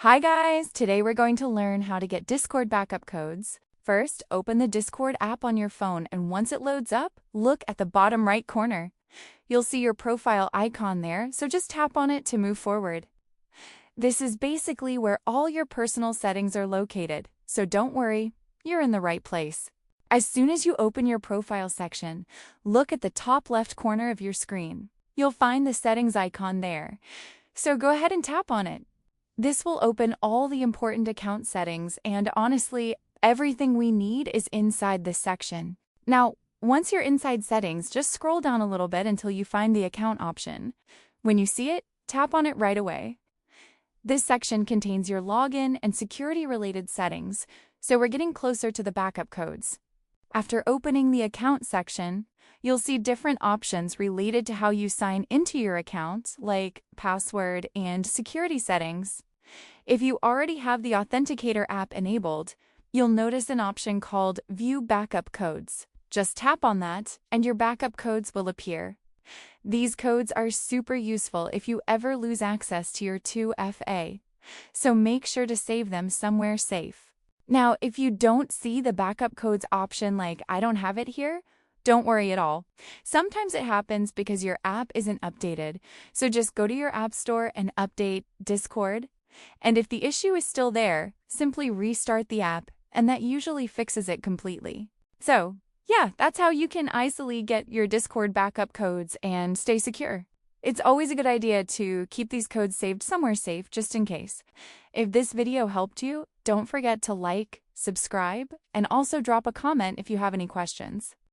Hi guys! Today we're going to learn how to get Discord backup codes. First, open the Discord app on your phone, and once it loads up, look at the bottom right corner. You'll see your profile icon there, so just tap on it to move forward. This is basically where all your personal settings are located, so don't worry, you're in the right place. As soon as you open your profile section, look at the top left corner of your screen. You'll find the settings icon there, so go ahead and tap on it. This will open all the important account settings, and honestly, everything we need is inside this section. Now, once you're inside settings, just scroll down a little bit until you find the account option. When you see it, tap on it right away. This section contains your login and security-related settings, so we're getting closer to the backup codes. After opening the account section, you'll see different options related to how you sign into your account, like password and security settings. If you already have the Authenticator app enabled, you'll notice an option called View Backup Codes. Just tap on that, and your backup codes will appear. These codes are super useful if you ever lose access to your 2FA, so make sure to save them somewhere safe. Now, if you don't see the backup codes option like I don't have it here, don't worry at all. Sometimes it happens because your app isn't updated, so just go to your app store and update Discord. And if the issue is still there, simply restart the app, and that usually fixes it completely. So, yeah, that's how you can easily get your Discord backup codes and stay secure. It's always a good idea to keep these codes saved somewhere safe just in case. If this video helped you, don't forget to like, subscribe, and also drop a comment if you have any questions.